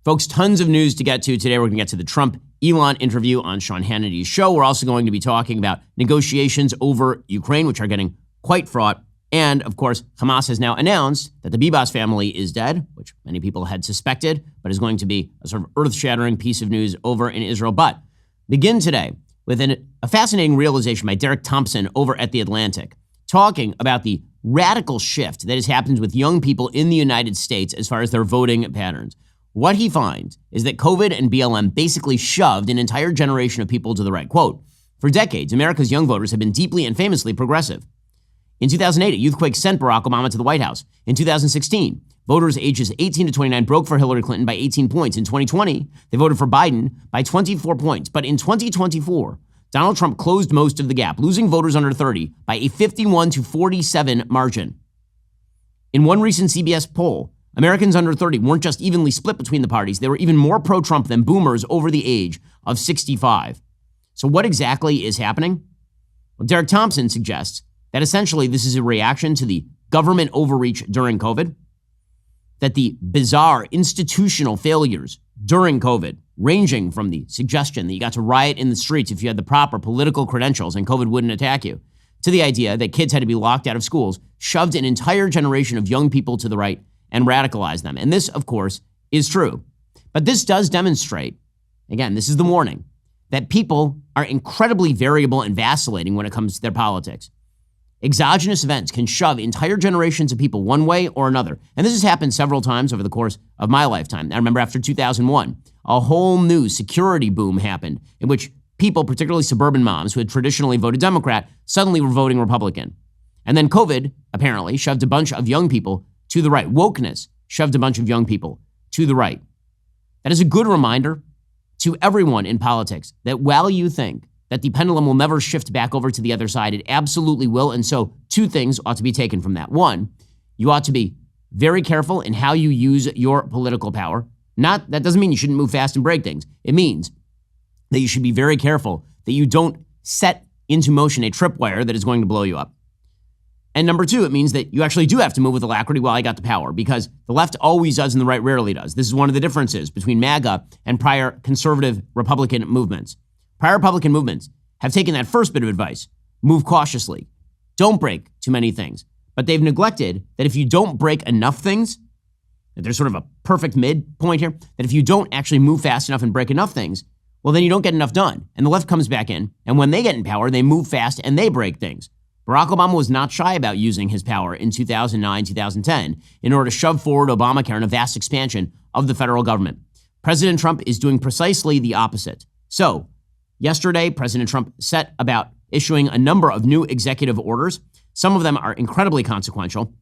Folks, tons of news to get to today. We're going to get to the Trump-Elon interview on Sean Hannity's show. We're also going to be talking about negotiations over Ukraine, which are getting quite fraught. And, of course, Hamas has now announced that the Bibas family is dead, which many people had suspected, but is going to be a sort of earth-shattering piece of news over in Israel. But begin today with a fascinating realization by Derek Thompson over at The Atlantic, talking about the radical shift that has happened with young people in the United States as far as their voting patterns. What he finds is that COVID and BLM basically shoved an entire generation of people to the right. Quote, "For decades, America's young voters have been deeply and famously progressive. In 2008, a youthquake sent Barack Obama to the White House. In 2016, voters ages 18 to 29 broke for Hillary Clinton by 18 points. In 2020, they voted for Biden by 24 points. But in 2024, Donald Trump closed most of the gap, losing voters under 30 by a 51 to 47 margin. In one recent CBS poll, Americans under 30 weren't just evenly split between the parties. They were even more pro-Trump than boomers over the age of 65. So what exactly is happening? Well, Derek Thompson suggests that essentially this is a reaction to the government overreach during COVID, that the bizarre institutional failures during COVID, ranging from the suggestion that you got to riot in the streets if you had the proper political credentials and COVID wouldn't attack you, to the idea that kids had to be locked out of schools, shoved an entire generation of young people to the right and radicalized them. And this, of course, is true. But this does demonstrate, again, this is the warning, that people are incredibly variable and vacillating when it comes to their politics. Exogenous events can shove entire generations of people one way or another. And this has happened several times over the course of my lifetime. I remember after 2001, a whole new security boom happened in which people, particularly suburban moms who had traditionally voted Democrat, suddenly were voting Republican. And then COVID apparently shoved a bunch of young people to the right. Wokeness shoved a bunch of young people to the right. That is a good reminder to everyone in politics that while you think that the pendulum will never shift back over to the other side, it absolutely will. And so two things ought to be taken from that. One, you ought to be very careful in how you use your political power. That doesn't mean you shouldn't move fast and break things. It means that you should be very careful that you don't set into motion a tripwire that is going to blow you up. And number two, it means that you actually do have to move with alacrity while I got the power, because the left always does and the right rarely does. This is one of the differences between MAGA and prior conservative Republican movements. Prior Republican movements have taken that first bit of advice, move cautiously, don't break too many things. But they've neglected that if you don't break enough things, that there's sort of a perfect midpoint here, that if you don't actually move fast enough and break enough things, well, then you don't get enough done. And the left comes back in, and when they get in power, they move fast and they break things. Barack Obama was not shy about using his power in 2009, 2010 in order to shove forward Obamacare and a vast expansion of the federal government. President Trump is doing precisely the opposite. So, yesterday, President Trump set about issuing a number of new executive orders. Some of them are incredibly consequential.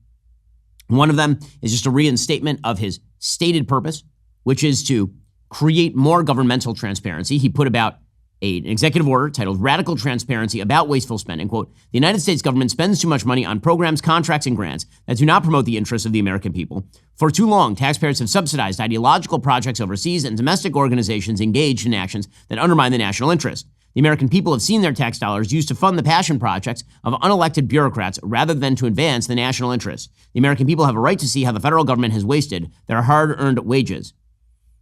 One of them is just a reinstatement of his stated purpose, which is to create more governmental transparency. He put about an executive order titled Radical Transparency About Wasteful Spending. Quote, "The United States government spends too much money on programs, contracts, and grants that do not promote the interests of the American people. For too long, taxpayers have subsidized ideological projects overseas and domestic organizations engaged in actions that undermine the national interest. The American people have seen their tax dollars used to fund the passion projects of unelected bureaucrats rather than to advance the national interest. The American people have a right to see how the federal government has wasted their hard-earned wages."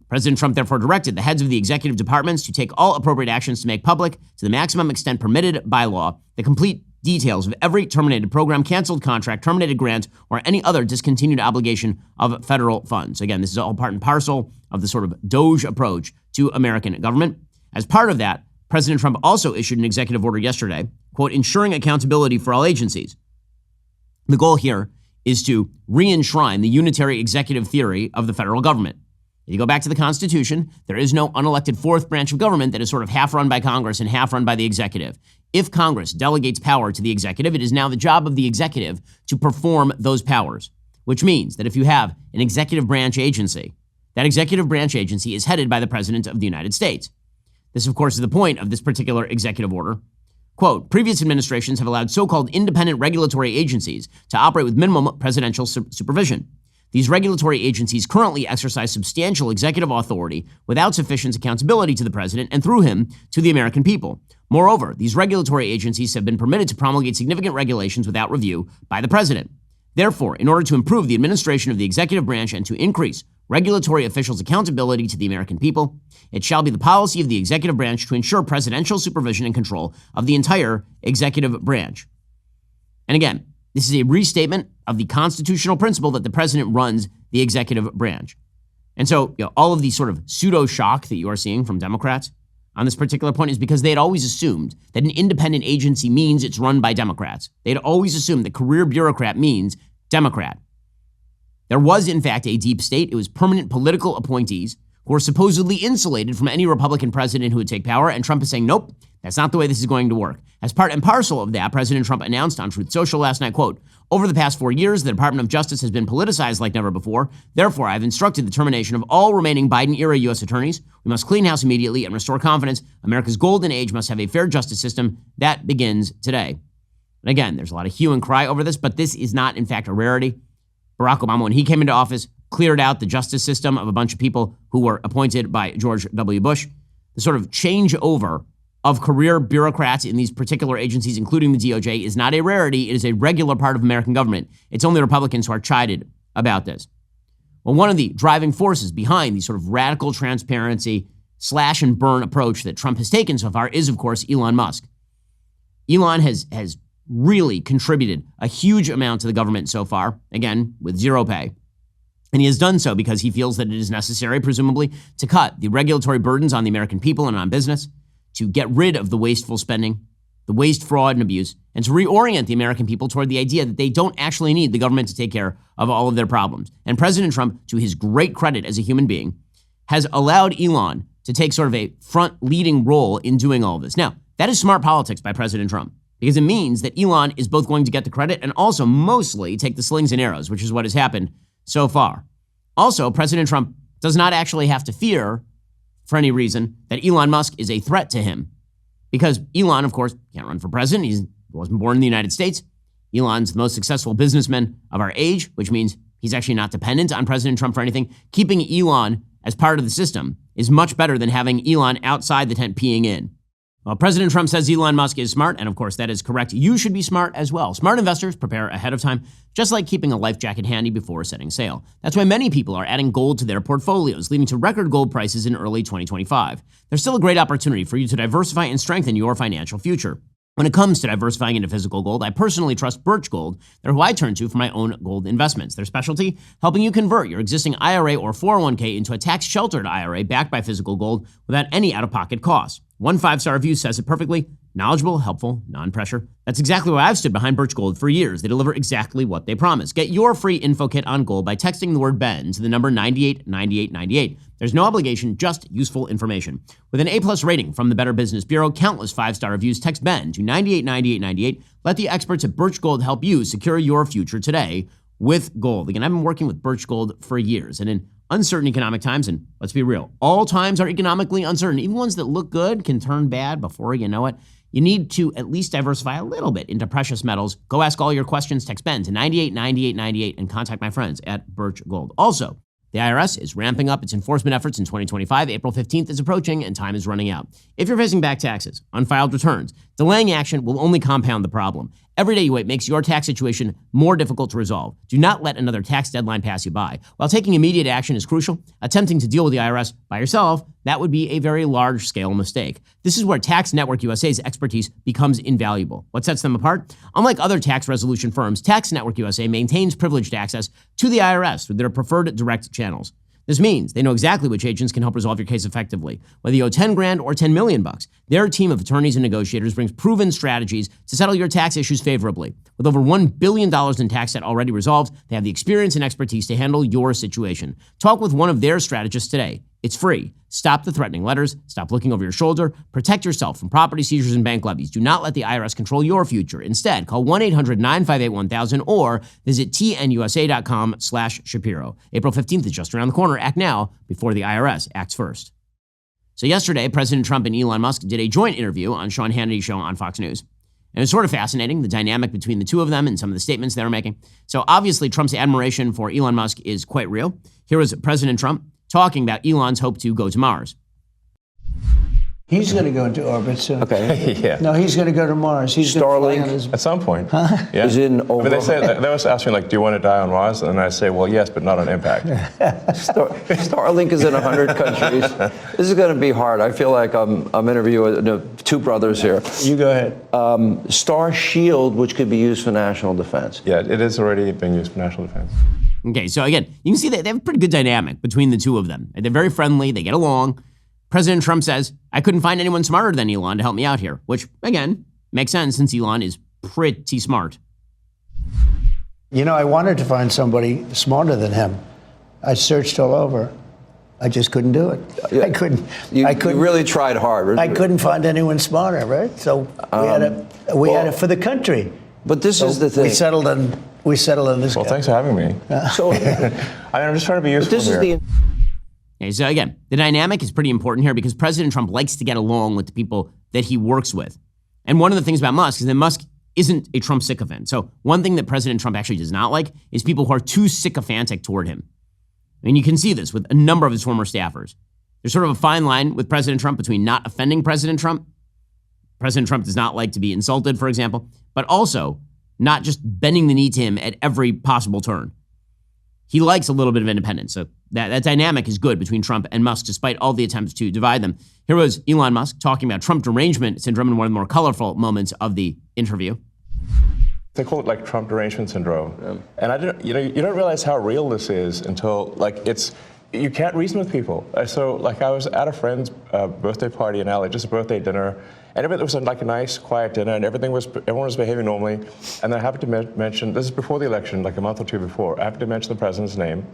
President Trump therefore directed the heads of the executive departments to take all appropriate actions to make public, to the maximum extent permitted by law, the complete details of every terminated program, canceled contract, terminated grant, or any other discontinued obligation of federal funds. Again, this is all part and parcel of the sort of Doge approach to American government. As part of that, President Trump also issued an executive order yesterday, quote, "ensuring accountability for all agencies." The goal here is to re-enshrine the unitary executive theory of the federal government. If you go back to the Constitution, there is no unelected fourth branch of government that is sort of half run by Congress and half run by the executive. If Congress delegates power to the executive, it is now the job of the executive to perform those powers, which means that if you have an executive branch agency, that executive branch agency is headed by the President of the United States. This, of course, is the point of this particular executive order. Quote, "Previous administrations have allowed so-called independent regulatory agencies to operate with minimum presidential supervision. These regulatory agencies currently exercise substantial executive authority without sufficient accountability to the president and through him to the American people. Moreover, these regulatory agencies have been permitted to promulgate significant regulations without review by the president. Therefore, in order to improve the administration of the executive branch and to increase regulatory officials' accountability to the American people. It shall be the policy of the executive branch to ensure presidential supervision and control of the entire executive branch. And again, this is a restatement of the constitutional principle that the president runs the executive branch. And so, all of the sort of pseudo shock that you are seeing from Democrats on this particular point is because they had always assumed that an independent agency means it's run by Democrats. They had always assumed that career bureaucrat means Democrat. There was, in fact, a deep state. It was permanent political appointees who were supposedly insulated from any Republican president who would take power. And Trump is saying, nope, that's not the way this is going to work. As part and parcel of that, President Trump announced on Truth Social last night, quote, over the past 4 years, the Department of Justice has been politicized like never before. Therefore, I've instructed the termination of all remaining Biden-era U.S. attorneys. We must clean house immediately and restore confidence. America's golden age must have a fair justice system that begins today. And again, there's a lot of hue and cry over this, but this is not, in fact, a rarity. Barack Obama, when he came into office, cleared out the justice system of a bunch of people who were appointed by George W. Bush. The sort of changeover of career bureaucrats in these particular agencies, including the DOJ, is not a rarity. It is a regular part of American government. It's only Republicans who are chided about this. Well, one of the driving forces behind the sort of radical transparency, slash and burn approach that Trump has taken so far is, of course, Elon Musk. Elon has really contributed a huge amount to the government so far, again, with zero pay. And he has done so because he feels that it is necessary, presumably, to cut the regulatory burdens on the American people and on business, to get rid of the wasteful spending, the waste, fraud, and abuse, and to reorient the American people toward the idea that they don't actually need the government to take care of all of their problems. And President Trump, to his great credit as a human being, has allowed Elon to take sort of a front-leading role in doing all of this. Now, that is smart politics by President Trump, because it means that Elon is both going to get the credit and also mostly take the slings and arrows, which is what has happened so far. Also, President Trump does not actually have to fear, for any reason, that Elon Musk is a threat to him. Because Elon, of course, can't run for president. He wasn't born in the United States. Elon's the most successful businessman of our age, which means he's actually not dependent on President Trump for anything. Keeping Elon as part of the system is much better than having Elon outside the tent peeing in. Well, President Trump says Elon Musk is smart, and of course that is correct. You should be smart as well. Smart investors prepare ahead of time, just like keeping a life jacket handy before setting sail. That's why many people are adding gold to their portfolios, leading to record gold prices in early 2025. There's still a great opportunity for you to diversify and strengthen your financial future. When it comes to diversifying into physical gold, I personally trust Birch Gold. They're who I turn to for my own gold investments. Their specialty, helping you convert your existing IRA or 401k into a tax-sheltered IRA backed by physical gold without any out-of-pocket costs. One 5-star review says it perfectly. Knowledgeable, helpful, non-pressure. That's exactly why I've stood behind Birch Gold for years. They deliver exactly what they promise. Get your free info kit on gold by texting the word BEN to the number 989898. There's no obligation, just useful information. With an A+ rating from the Better Business Bureau, countless 5-star reviews, text BEN to 989898. Let the experts at Birch Gold help you secure your future today with gold. Again, I've been working with Birch Gold for years, and in uncertain economic times, and let's be real, all times are economically uncertain. Even ones that look good can turn bad before you know it. You need to at least diversify a little bit into precious metals. Go ask all your questions. Text BEN to 989898 and contact my friends at Birch Gold. Also, the IRS is ramping up its enforcement efforts in 2025. April 15th is approaching and time is running out. If you're facing back taxes, unfiled returns, delaying action will only compound the problem. Every day you wait makes your tax situation more difficult to resolve. Do not let another tax deadline pass you by. While taking immediate action is crucial, attempting to deal with the IRS by yourself, that would be a very large-scale mistake. This is where Tax Network USA's expertise becomes invaluable. What sets them apart? Unlike other tax resolution firms, Tax Network USA maintains privileged access to the IRS through their preferred direct channels. This means they know exactly which agents can help resolve your case effectively. Whether you owe 10 grand or 10 million bucks, their team of attorneys and negotiators brings proven strategies to settle your tax issues favorably. With over $1 billion in tax debt already resolved, they have the experience and expertise to handle your situation. Talk with one of their strategists today. It's free. Stop the threatening letters. Stop looking over your shoulder. Protect yourself from property seizures and bank levies. Do not let the IRS control your future. Instead, call 1-800-958-1000 or visit tnusa.com/Shapiro. April 15th is just around the corner. Act now before the IRS acts first. So yesterday, President Trump and Elon Musk did a joint interview on Sean Hannity's show on Fox News. And it's sort of fascinating, the dynamic between the two of them and some of the statements they were making. So obviously, Trump's admiration for Elon Musk is quite real. Here was President Trump talking about Elon's hope to go to Mars. He's going to go into orbit soon. Okay. Yeah. No, he's going to go to Mars. He's going to fly on Starlink? his... At some point. Yeah. Is in I mean, they always ask me, like, do you want to die on Mars? And I say, well, yes, but not on impact. Starlink is in 100 countries. This is going to be hard. I feel like I'm interviewing two brothers here. You go ahead. Star Shield, which could be used for national defense. Yeah, it is already being used for national defense. Okay, so again, you can see that they have a pretty good dynamic between the two of them. They're very friendly, they get along. President Trump says, I couldn't find anyone smarter than Elon to help me out here, which, again, makes sense since Elon is pretty smart. You know, I wanted to find somebody smarter than him. I searched all over. I just couldn't do it. I couldn't. You really tried hard. I couldn't find anyone smarter, right? So we had it for the country. But this is the thing. We settled on this Well, guy. thanks for having me. So, I'm just trying to be useful here. Okay, so again, the dynamic is pretty important here because President Trump likes to get along with the people that he works with. And one of the things about Musk is that Musk isn't a Trump sycophant. So one thing that President Trump actually does not like is people who are too sycophantic toward him. I mean, you can see this with a number of his former staffers. There's sort of a fine line with President Trump between not offending President Trump. President Trump does not like to be insulted, for example, but also not just bending the knee to him at every possible turn. He likes a little bit of independence. So that dynamic is good between Trump and Musk, despite all the attempts to divide them. Here was Elon Musk talking about Trump derangement syndrome in one of the more colorful moments of the interview. They call it like Trump derangement syndrome. Yeah. And I didn't, you don't realize how real this is until you can't reason with people. So I was at a friend's birthday party in LA, just a birthday dinner, and it was like a nice, quiet dinner, and everyone was behaving normally. And then I happened to mention, this is before the election, like a month or two before, I happened to mention the president's name.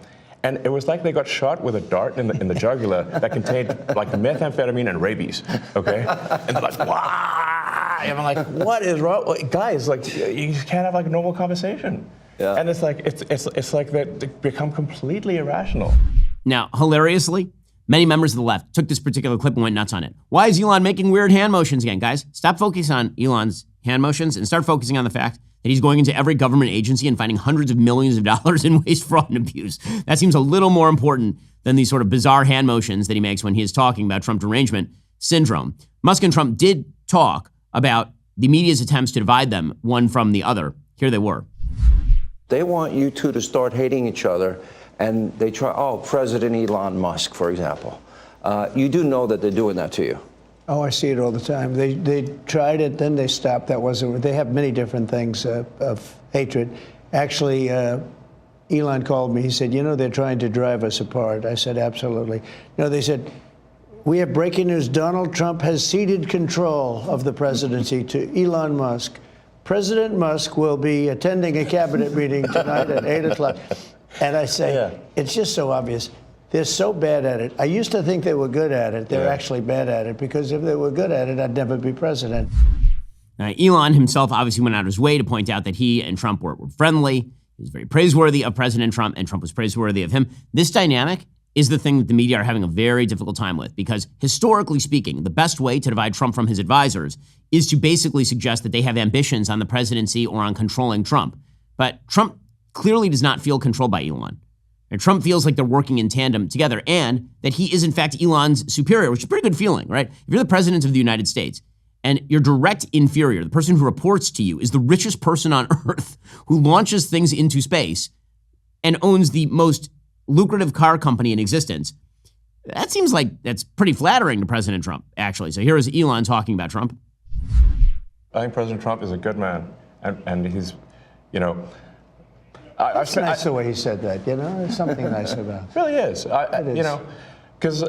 And it was like they got shot with a dart in the jugular that contained like methamphetamine and rabies, okay? And they're like, wow! And I'm like, what is wrong? Guys, like, you can't have like a normal conversation. Yeah. And it's like they become completely irrational. Now, hilariously, many members of the left took this particular clip and went nuts on it. Why is Elon making weird hand motions again? Guys, stop focusing on Elon's hand motions and start focusing on the fact that he's going into every government agency and finding hundreds of millions of dollars in waste, fraud, and abuse. That seems a little more important than these sort of bizarre hand motions that he makes when he is talking about Trump derangement syndrome. Musk and Trump did talk about the media's attempts to divide them one from the other. Here they were. They want you two to start hating each other, and they try, President Elon Musk, for example. You do know that they're doing that to you. Oh, I see it all the time. They tried it, then they stopped. That wasn't. They have many different things of hatred. Actually, Elon called me. He said, they're trying to drive us apart. I said, absolutely. They said, we have breaking news. Donald Trump has ceded control of the presidency to Elon Musk. President Musk will be attending a cabinet meeting tonight at 8 o'clock. And I say, It's just so obvious. They're so bad at it. I used to think they were good at it. They're actually bad at it, because if they were good at it, I'd never be president. Elon himself obviously went out of his way to point out that he and Trump were friendly. He was very praiseworthy of President Trump, and Trump was praiseworthy of him. This dynamic is the thing that the media are having a very difficult time with, because historically speaking, the best way to divide Trump from his advisors is to basically suggest that they have ambitions on the presidency or on controlling Trump. But Trump clearly does not feel controlled by Elon. And Trump feels like they're working in tandem together, and that he is in fact Elon's superior, which is a pretty good feeling, right? If you're the president of the United States and your direct inferior, the person who reports to you, is the richest person on earth, who launches things into space and owns the most lucrative car company in existence, that seems like that's pretty flattering to President Trump, actually. So here is Elon talking about Trump. I think President Trump is a good man, and he's, It's nice the way he said that, There's something nice about it. It really is. Because,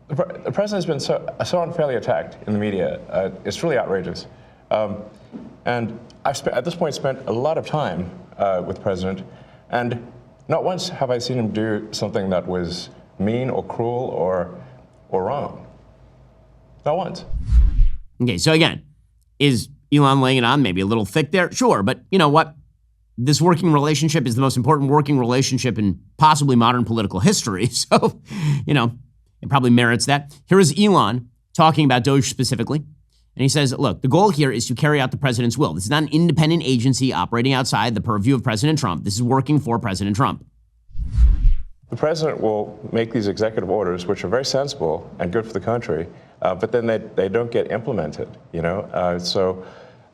the president's been so unfairly attacked in the media. It's really outrageous. And I've at this point spent a lot of time with the president, and not once have I seen him do something that was mean or cruel or wrong. Not once. Okay, so again, is Elon laying it on maybe a little thick there? Sure, but you know what? This working relationship is the most important working relationship in possibly modern political history. So, it probably merits that. Here is Elon talking about Doge specifically. And he says, look, the goal here is to carry out the president's will. This is not an independent agency operating outside the purview of President Trump. This is working for President Trump. the president will make these executive orders, which are very sensible and good for the country, but then they don't get implemented, you know?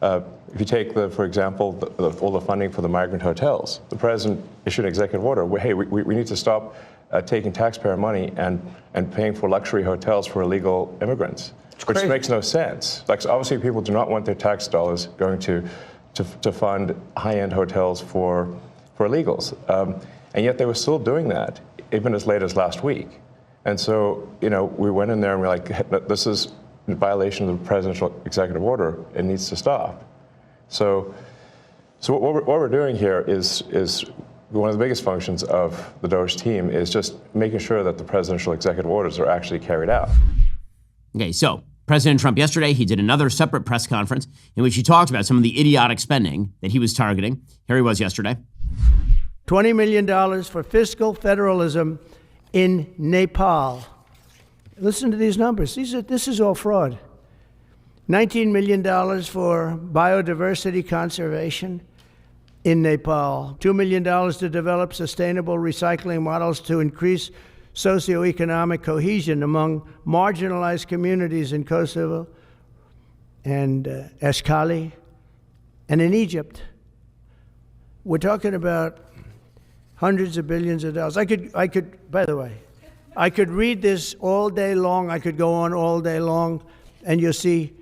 If you take, for example, all the funding for the migrant hotels, the president issued an executive order, hey, we need to stop taking taxpayer money and paying for luxury hotels for illegal immigrants, which makes no sense. Like, so obviously people do not want their tax dollars going to fund high-end hotels for illegals. And yet they were still doing that, even as late as last week. And so, you know, we went in there and we're like, hey, this is in violation of the presidential executive order. It needs to stop. So what we're doing here is one of the biggest functions of the DOGE team is just making sure that the presidential executive orders are actually carried out. Okay, so President Trump yesterday, he did another separate press conference in which he talked about some of the idiotic spending that he was targeting. Here he was yesterday. $20 million for fiscal federalism in Nepal. Listen to these numbers. This is all fraud. $19 million for biodiversity conservation in Nepal. $2 million to develop sustainable recycling models to increase socioeconomic cohesion among marginalized communities in Kosovo and Eshkali and in Egypt. We're talking about hundreds of billions of dollars. I could, by the way, I could read this all day long. I could go on all day long, and you'll see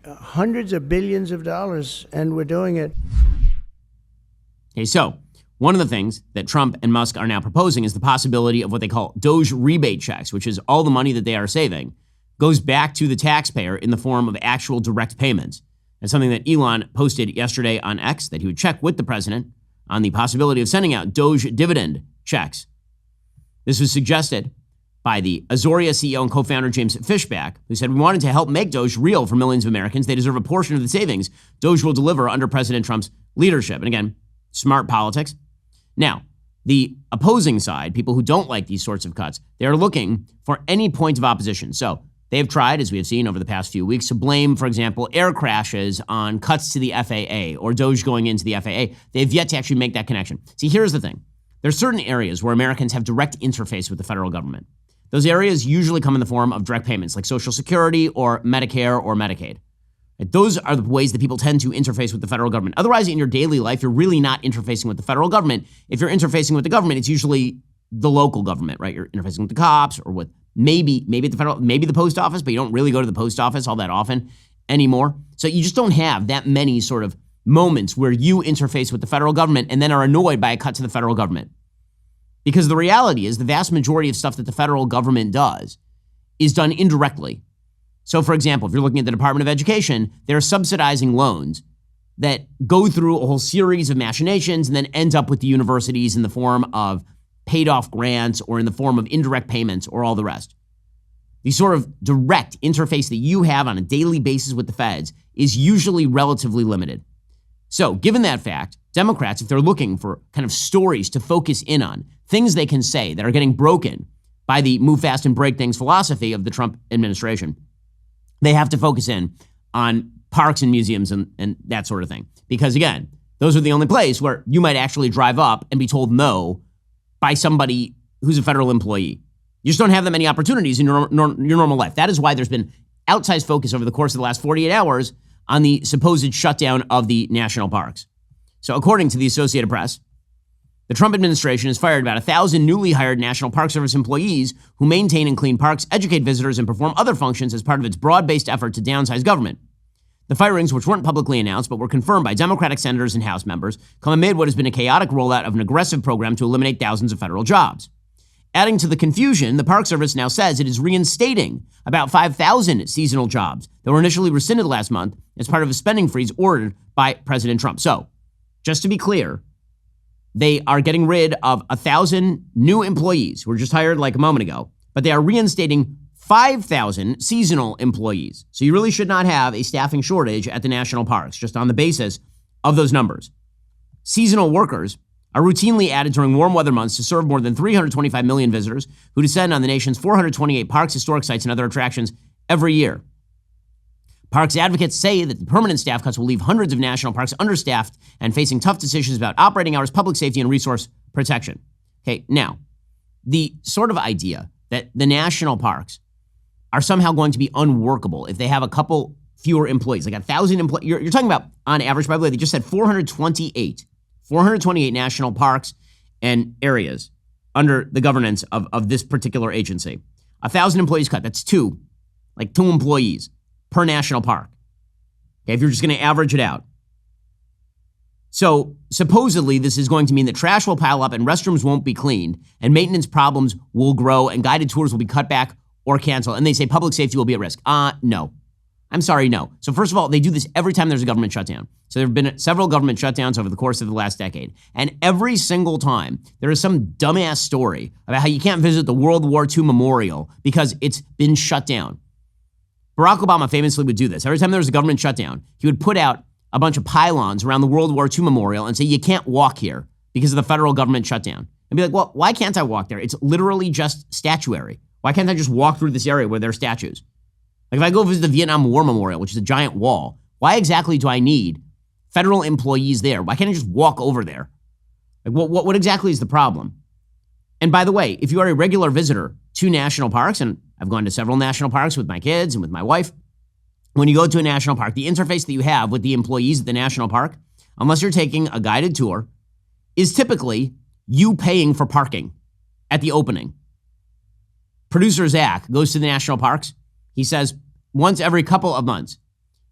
hundreds of billions of dollars, and we're doing it. Okay, so one of the things that Trump and Musk are now proposing is the possibility of what they call DOGE rebate checks, which is all the money that they are saving goes back to the taxpayer in the form of actual direct payments. That's something that Elon posted yesterday on X, that he would check with the president on the possibility of sending out DOGE dividend checks. This was suggested by the Azoria CEO and co-founder James Fishback, who said, we wanted to help make DOGE real for millions of Americans. They deserve a portion of the savings DOGE will deliver under President Trump's leadership. And again, smart politics. Now, the opposing side, people who don't like these sorts of cuts, they're looking for any point of opposition. So they have tried, as we have seen over the past few weeks, to blame, for example, air crashes on cuts to the FAA or DOGE going into the FAA. They've yet to actually make that connection. See, here's the thing. There's certain areas where Americans have direct interface with the federal government. Those areas usually come in the form of direct payments like Social Security or Medicare or Medicaid. Those are the ways that people tend to interface with the federal government. Otherwise, in your daily life, you're really not interfacing with the federal government. If you're interfacing with the government, it's usually the local government, right? You're interfacing with the cops or with maybe the post office, but you don't really go to the post office all that often anymore. So you just don't have that many sort of moments where you interface with the federal government and then are annoyed by a cut to the federal government. Because the reality is the vast majority of stuff that the federal government does is done indirectly. So, for example, if you're looking at the Department of Education, they're subsidizing loans that go through a whole series of machinations and then end up with the universities in the form of paid off grants or in the form of indirect payments or all the rest. The sort of direct interface that you have on a daily basis with the feds is usually relatively limited. So, given that fact, Democrats, if they're looking for kind of stories to focus in on, things they can say that are getting broken by the move fast and break things philosophy of the Trump administration, they have to focus in on parks and museums and that sort of thing. Because again, those are the only place where you might actually drive up and be told no by somebody who's a federal employee. You just don't have that many opportunities in your normal life. That is why there's been outsized focus over the course of the last 48 hours on the supposed shutdown of the national parks. So according to the Associated Press, the Trump administration has fired about 1,000 newly hired National Park Service employees who maintain and clean parks, educate visitors, and perform other functions as part of its broad-based effort to downsize government. The firings, which weren't publicly announced but were confirmed by Democratic senators and House members, come amid what has been a chaotic rollout of an aggressive program to eliminate thousands of federal jobs. Adding to the confusion, the Park Service now says it is reinstating about 5,000 seasonal jobs that were initially rescinded last month as part of a spending freeze ordered by President Trump. So, just to be clear, they are getting rid of 1,000 new employees who were just hired like a moment ago, but they are reinstating 5,000 seasonal employees. So you really should not have a staffing shortage at the national parks, just on the basis of those numbers. Seasonal workers are routinely added during warm weather months to serve more than 325 million visitors who descend on the nation's 428 parks, historic sites, and other attractions every year. Parks advocates say that the permanent staff cuts will leave hundreds of national parks understaffed and facing tough decisions about operating hours, public safety, and resource protection. Okay, now, the sort of idea that the national parks are somehow going to be unworkable if they have a couple fewer employees, like 1,000 employees. You're talking about, on average, by the way, they just said 428 national parks and areas under the governance of this particular agency. 1,000 employees cut, that's two employees per national park. Okay, if you're just going to average it out. So supposedly this is going to mean that trash will pile up and restrooms won't be cleaned and maintenance problems will grow and guided tours will be cut back or canceled. And they say public safety will be at risk. No. I'm sorry, no. So first of all, they do this every time there's a government shutdown. So there have been several government shutdowns over the course of the last decade. And every single time there is some dumbass story about how you can't visit the World War II memorial because it's been shut down. Barack Obama famously would do this. Every time there was a government shutdown, he would put out a bunch of pylons around the World War II memorial and say, you can't walk here because of the federal government shutdown. And be like, well, why can't I walk there? It's literally just statuary. Why can't I just walk through this area where there are statues? Like if I go visit the Vietnam War Memorial, which is a giant wall, why exactly do I need federal employees there? Why can't I just walk over there? Like what exactly is the problem? And by the way, if you are a regular visitor to national parks, and I've gone to several national parks with my kids and with my wife, when you go to a national park, the interface that you have with the employees at the national park, unless you're taking a guided tour, is typically you paying for parking at the opening. Producer Zach goes to the national parks. He says once every couple of months.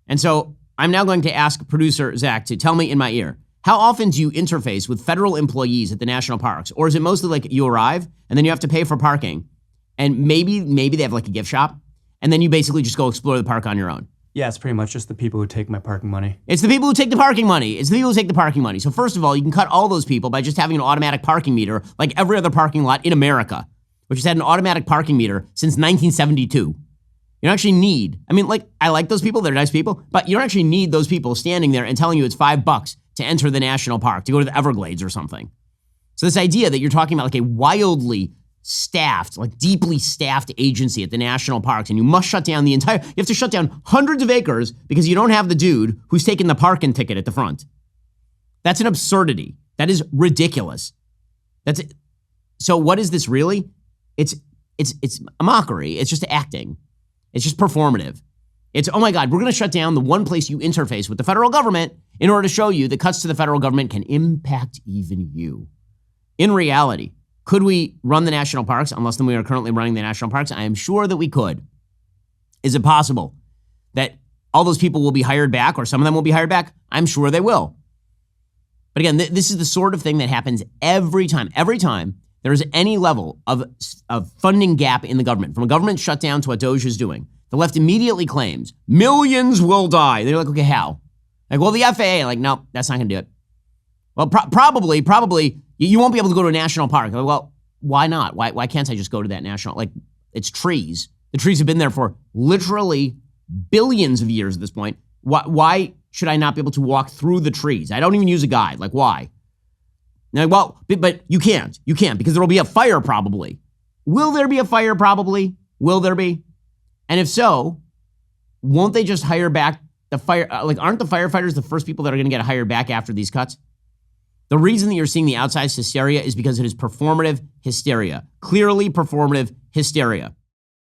And so I'm now going to ask producer Zach to tell me in my ear, how often do you interface with federal employees at the national parks? Or is it mostly like you arrive and then you have to pay for parking and maybe they have like a gift shop and then you basically just go explore the park on your own? Yeah, it's pretty much just the people who take my parking money. It's the people who take the parking money. So first of all, you can cut all those people by just having an automatic parking meter like every other parking lot in America, which has had an automatic parking meter since 1972. You don't actually need, I like those people, they're nice people, but you don't actually need those people standing there and telling you it's $5 to enter the national park, to go to the Everglades or something. So this idea that you're talking about like a wildly staffed, like deeply staffed agency at the national parks, and you must shut down you have to shut down hundreds of acres because you don't have the dude who's taking the parking ticket at the front. That's an absurdity. That is ridiculous. So what is this really? It's a mockery. It's just acting. It's just performative. It's, oh my God, we're going to shut down the one place you interface with the federal government in order to show you that cuts to the federal government can impact even you. In reality, could we run the national parks unless than we are currently running the national parks? I am sure that we could. Is it possible that all those people will be hired back or some of them will be hired back? I'm sure they will. But again, this is the sort of thing that happens every time. Every time there is any level of funding gap in the government, from a government shutdown to what Doge is doing, the left immediately claims millions will die. They're like, okay, how? Like, well, the FAA, like, no, that's not going to do it. Well, probably, you won't be able to go to a national park. Like, well, why not? Why can't I just go to that national? Like, it's trees. The trees have been there for literally billions of years at this point. Why should I not be able to walk through the trees? I don't even use a guide. Like, why? Now, well, but you can't. You can't because there will be a fire probably. Will there be a fire probably? Will there be? And if so, won't they just hire back the fire? Aren't the firefighters the first people that are going to get hired back after these cuts? The reason that you're seeing the outsized hysteria is because it is performative hysteria. Clearly performative hysteria.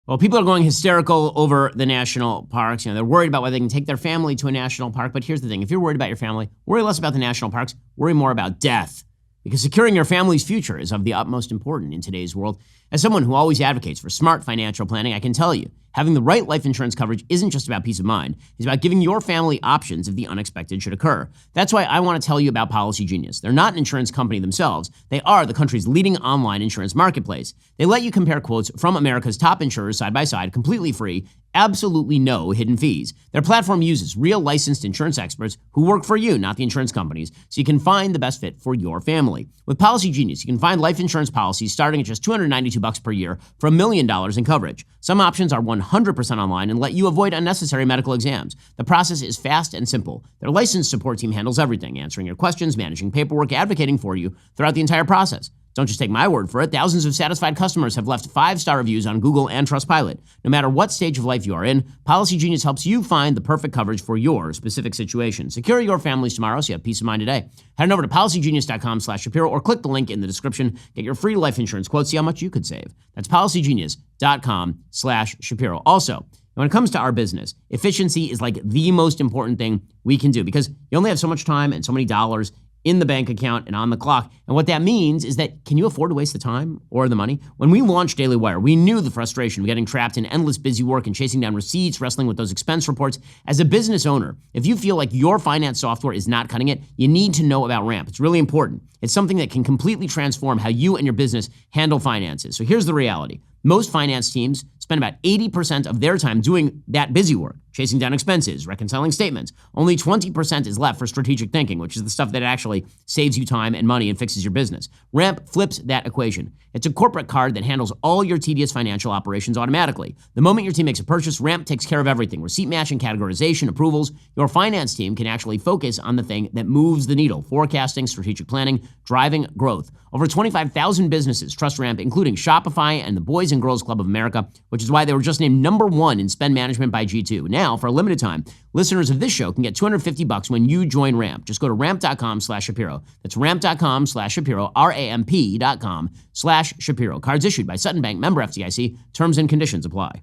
Well, people are going hysterical over the national parks. They're worried about whether they can take their family to a national park. But here's the thing. If you're worried about your family, worry less about the national parks. Worry more about death. Because securing your family's future is of the utmost importance in today's world. As someone who always advocates for smart financial planning, I can tell you, having the right life insurance coverage isn't just about peace of mind. It's about giving your family options if the unexpected should occur. That's why I want to tell you about Policy Genius. They're not an insurance company themselves. They are the country's leading online insurance marketplace. They let you compare quotes from America's top insurers side by side, completely free, absolutely no hidden fees. Their platform uses real licensed insurance experts who work for you, not the insurance companies, so you can find the best fit for your family. With Policy Genius, you can find life insurance policies starting at just $292 per year for $1 million in coverage. Some options are 100% online and let you avoid unnecessary medical exams. The process is fast and simple. Their licensed support team handles everything, answering your questions, managing paperwork, advocating for you throughout the entire process. Don't just take my word for it. Thousands of satisfied customers have left 5-star reviews on Google and Trustpilot. No matter what stage of life you are in, Policy Genius helps you find the perfect coverage for your specific situation. Secure your families tomorrow so you have peace of mind today. Head on over to policygenius.com/Shapiro or click the link in the description. Get your free life insurance quote. See how much you could save. That's policygenius.com/Shapiro. Also, when it comes to our business, efficiency is like the most important thing we can do because you only have so much time and so many dollars in the bank account and on the clock. And what that means is that, can you afford to waste the time or the money? When we launched Daily Wire, we knew the frustration of getting trapped in endless busy work and chasing down receipts, wrestling with those expense reports. As a business owner, if you feel like your finance software is not cutting it, you need to know about Ramp. It's really important. It's something that can completely transform how you and your business handle finances. So here's the reality. Most finance teams spend about 80% of their time doing that busy work, chasing down expenses, reconciling statements. Only 20% is left for strategic thinking, which is the stuff that actually saves you time and money and fixes your business. Ramp flips that equation. It's a corporate card that handles all your tedious financial operations automatically. The moment your team makes a purchase, Ramp takes care of everything. Receipt matching, categorization, approvals. Your finance team can actually focus on the thing that moves the needle: forecasting, strategic planning, driving growth. Over 25,000 businesses trust Ramp, including Shopify and the Boys and Girls Club of America, which is why they were just named #1 in spend management by G2. Now, for a limited time, listeners of this show can get $250 when you join Ramp. Just go to ramp.com/Shapiro. That's ramp.com/Shapiro, ramp.com/Shapiro. Cards issued by Sutton Bank, member FDIC. Terms and conditions apply.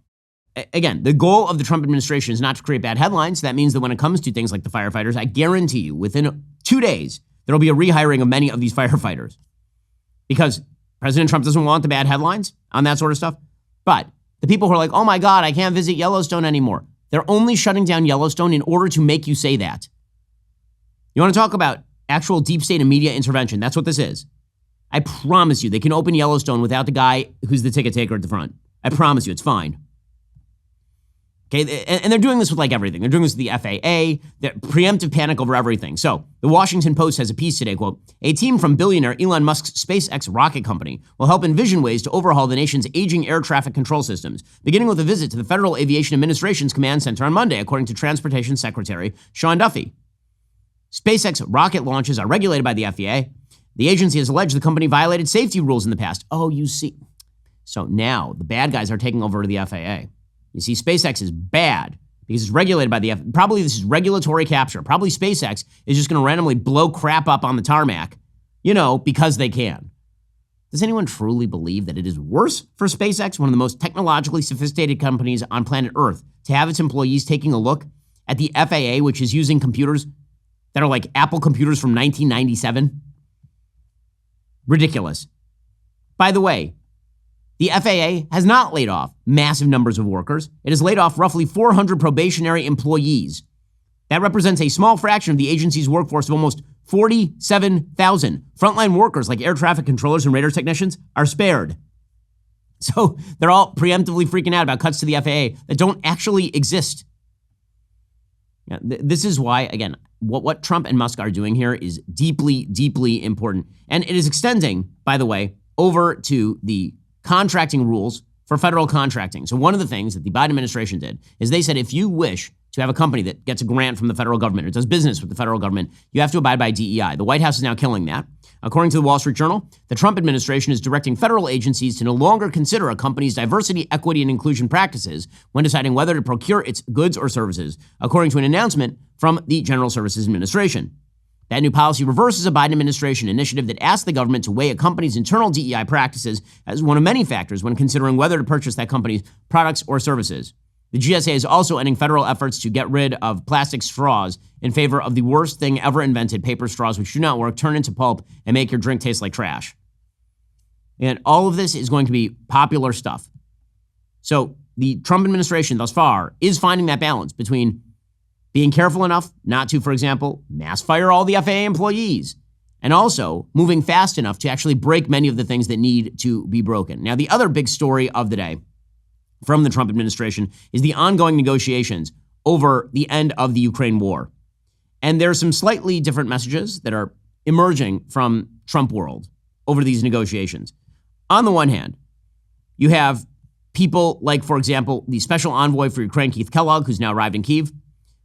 Again, the goal of the Trump administration is not to create bad headlines. That means that when it comes to things like the firefighters, I guarantee you within 2 days, there'll be a rehiring of many of these firefighters. Because President Trump doesn't want the bad headlines on that sort of stuff. But the people who are like, oh my God, I can't visit Yellowstone anymore. They're only shutting down Yellowstone in order to make you say that. You want to talk about actual deep state and media intervention? That's what this is. I promise you, they can open Yellowstone without the guy who's the ticket taker at the front. I promise you, it's fine. Okay, and they're doing this with like everything. They're doing this with the FAA, the preemptive panic over everything. So the Washington Post has a piece today, quote, a team from billionaire Elon Musk's SpaceX rocket company will help envision ways to overhaul the nation's aging air traffic control systems, beginning with a visit to the Federal Aviation Administration's command center on Monday, according to Transportation Secretary Sean Duffy. SpaceX rocket launches are regulated by the FAA. The agency has alleged the company violated safety rules in the past. Oh, you see. So now the bad guys are taking over the FAA. You see, SpaceX is bad because it's regulated by the FAA. Probably this is regulatory capture. Probably SpaceX is just going to randomly blow crap up on the tarmac, because they can. Does anyone truly believe that it is worse for SpaceX, one of the most technologically sophisticated companies on planet Earth, to have its employees taking a look at the FAA, which is using computers that are like Apple computers from 1997? Ridiculous. By the way, the FAA has not laid off massive numbers of workers. It has laid off roughly 400 probationary employees. That represents a small fraction of the agency's workforce of almost 47,000. Frontline workers like air traffic controllers and radar technicians are spared. So they're all preemptively freaking out about cuts to the FAA that don't actually exist. Yeah, this is why, again, what Trump and Musk are doing here is deeply, deeply important. And it is extending, by the way, over to the contracting rules for federal contracting. So one of the things that the Biden administration did is they said, if you wish to have a company that gets a grant from the federal government or does business with the federal government, you have to abide by DEI. The White House is now killing that. According to the Wall Street Journal, the Trump administration is directing federal agencies to no longer consider a company's diversity, equity, and inclusion practices when deciding whether to procure its goods or services, according to an announcement from the General Services Administration. That new policy reverses a Biden administration initiative that asked the government to weigh a company's internal DEI practices as one of many factors when considering whether to purchase that company's products or services. The GSA is also ending federal efforts to get rid of plastic straws in favor of the worst thing ever invented, paper straws, which do not work, turn into pulp, and make your drink taste like trash. And all of this is going to be popular stuff. So the Trump administration thus far is finding that balance between being careful enough not to, for example, mass fire all the FAA employees, and also moving fast enough to actually break many of the things that need to be broken. Now, the other big story of the day from the Trump administration is the ongoing negotiations over the end of the Ukraine war. And there are some slightly different messages that are emerging from Trump world over these negotiations. On the one hand, you have people like, for example, the special envoy for Ukraine, Keith Kellogg, who's now arrived in Kyiv,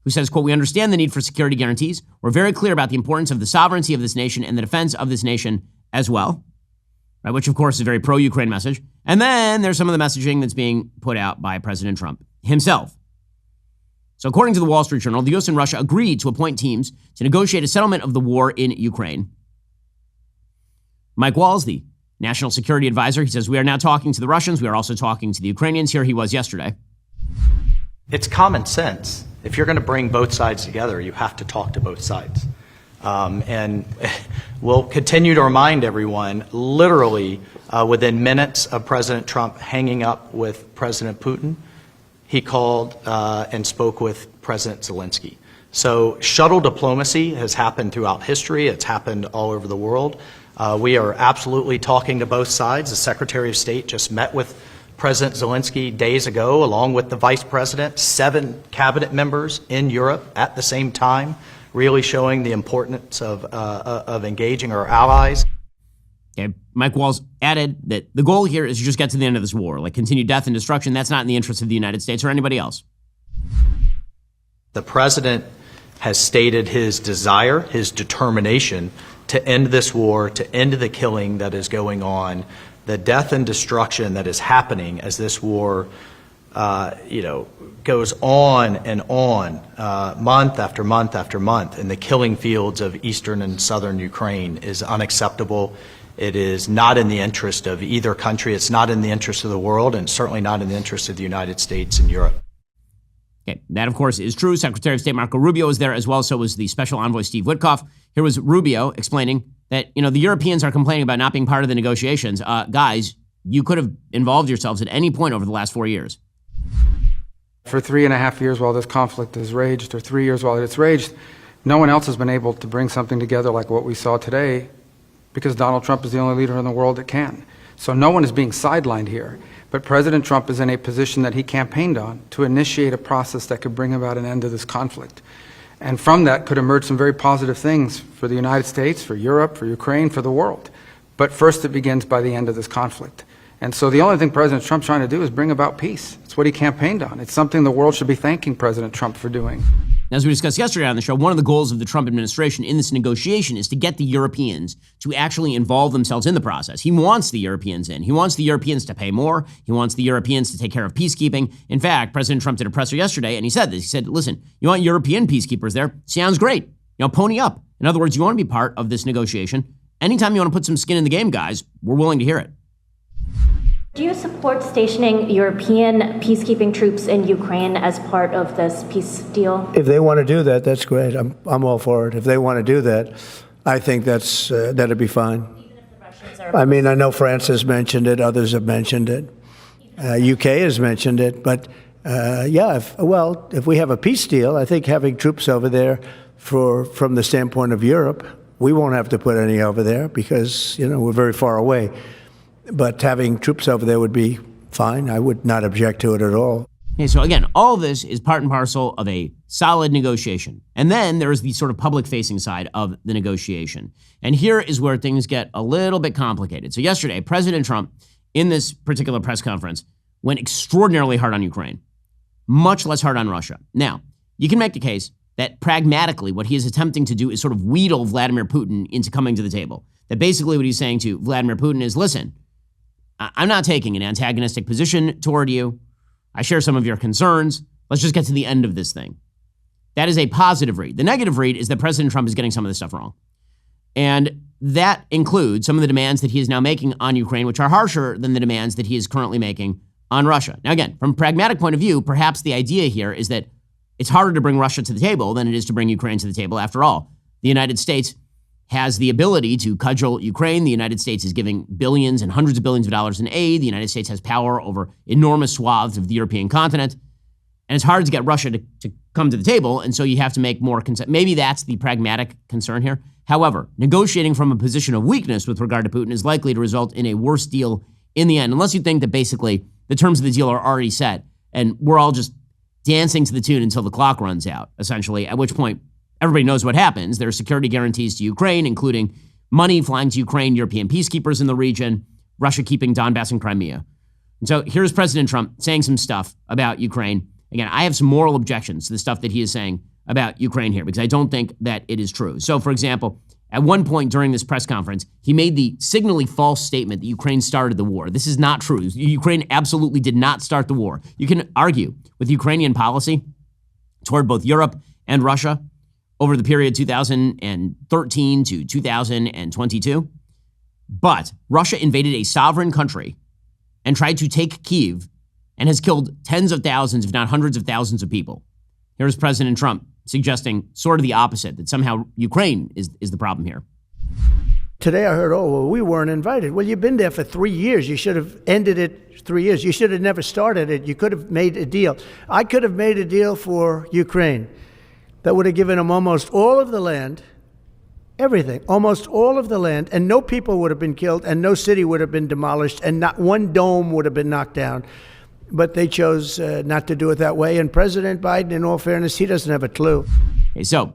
who says, quote, we understand the need for security guarantees. We're very clear about the importance of the sovereignty of this nation and the defense of this nation as well. right, which of course is a very pro-Ukraine message. And then there's some of the messaging that's being put out by President Trump himself. So according to the Wall Street Journal, the U.S. and Russia agreed to appoint teams to negotiate a settlement of the war in Ukraine. Mike Walls, the national security advisor, he says, we are now talking to the Russians. We are also talking to the Ukrainians. Here he was yesterday. It's common sense. If you're going to bring both sides together, you have to talk to both sides. And we'll continue to remind everyone, literally within minutes of President Trump hanging up with President Putin, he called and spoke with President Zelensky. So shuttle diplomacy has happened throughout history. It's happened all over the world. We are absolutely talking to both sides. The Secretary of State just met with President Zelensky days ago, along with the Vice President, 7 cabinet members in Europe at the same time, really showing the importance of engaging our allies. Okay. Mike Walls added that the goal here is to just get to the end of this war, like continued death and destruction. That's not in the interest of the United States or anybody else. The president has stated his desire, his determination to end this war, to end the killing that is going on, the death and destruction that is happening as this war, goes on and on, month after month after month, in the killing fields of eastern and southern Ukraine is unacceptable. It is not in the interest of either country. It's not in the interest of the world, and certainly not in the interest of the United States and Europe. Okay, that of course is true. Secretary of State Marco Rubio was there as well. So was the Special Envoy Steve Witkoff. Here was Rubio explaining that, the Europeans are complaining about not being part of the negotiations. Guys, you could have involved yourselves at any point over the last 4 years. For 3.5 years while this conflict has raged, or 3 years while it's raged, no one else has been able to bring something together like what we saw today, because Donald Trump is the only leader in the world that can. So no one is being sidelined here. But President Trump is in a position that he campaigned on to initiate a process that could bring about an end to this conflict. And from that could emerge some very positive things for the United States, for Europe, for Ukraine, for the world. But first it begins by the end of this conflict. And so the only thing President Trump's trying to do is bring about peace. It's what he campaigned on. It's something the world should be thanking President Trump for doing. As we discussed yesterday on the show, one of the goals of the Trump administration in this negotiation is to get the Europeans to actually involve themselves in the process. He wants the Europeans in. He wants the Europeans to pay more. He wants the Europeans to take care of peacekeeping. In fact, President Trump did a presser yesterday, and he said this. He said, listen, you want European peacekeepers there? Sounds great. Pony up. In other words, you want to be part of this negotiation. Anytime you want to put some skin in the game, guys, we're willing to hear it. Do you support stationing European peacekeeping troops in Ukraine as part of this peace deal? If they want to do that, that's great. I'm all for it. If they want to do that, I think that'd be fine. Even if the Russians are I mean, I know France has mentioned it. Others have mentioned it. UK has mentioned it. But if we have a peace deal, I think having troops over there from the standpoint of Europe, we won't have to put any over there because, we're very far away. But having troops over there would be fine. I would not object to it at all. Okay, so again, all this is part and parcel of a solid negotiation. And then there is the sort of public-facing side of the negotiation. And here is where things get a little bit complicated. So yesterday, President Trump, in this particular press conference, went extraordinarily hard on Ukraine, much less hard on Russia. Now, you can make the case that pragmatically what he is attempting to do is sort of wheedle Vladimir Putin into coming to the table. That basically what he's saying to Vladimir Putin is, listen, I'm not taking an antagonistic position toward you. I share some of your concerns. Let's just get to the end of this thing. That is a positive read. The negative read is that President Trump is getting some of this stuff wrong. And that includes some of the demands that he is now making on Ukraine, which are harsher than the demands that he is currently making on Russia. Now, again, from a pragmatic point of view, perhaps the idea here is that it's harder to bring Russia to the table than it is to bring Ukraine to the table. After all, the United States has the ability to cudgel Ukraine. The United States is giving billions and hundreds of billions of dollars in aid. The United States has power over enormous swaths of the European continent. And it's hard to get Russia to come to the table, and so you have to make more concessions. Maybe that's the pragmatic concern here. However, negotiating from a position of weakness with regard to Putin is likely to result in a worse deal in the end, unless you think that basically the terms of the deal are already set, and we're all just dancing to the tune until the clock runs out, essentially, at which point everybody knows what happens. There are security guarantees to Ukraine, including money flying to Ukraine, European peacekeepers in the region, Russia keeping Donbass and Crimea. And so here's President Trump saying some stuff about Ukraine. Again, I have some moral objections to the stuff that he is saying about Ukraine here because I don't think that it is true. So, for example, At one point during this press conference, he made the signally false statement that Ukraine started the war. This is not true. Ukraine absolutely did not start the war. You can argue with Ukrainian policy toward both Europe and Russia over the period 2013 to 2022. But Russia invaded a sovereign country and tried to take Kyiv and has killed tens of thousands, if not hundreds of thousands of people. Here's President Trump suggesting sort of the opposite, that somehow Ukraine is the problem here. Today I heard, oh, well, we weren't invited. Well, you've been there for 3 years. You should have ended it 3 years. You should have never started it. You could have made a deal. I could have made a deal for Ukraine that would have given them almost all of the land, everything, almost all of the land, and no people would have been killed, and no city would have been demolished, and not one dome would have been knocked down. But they chose not to do it that way. And President Biden, in all fairness, he doesn't have a clue. Okay, so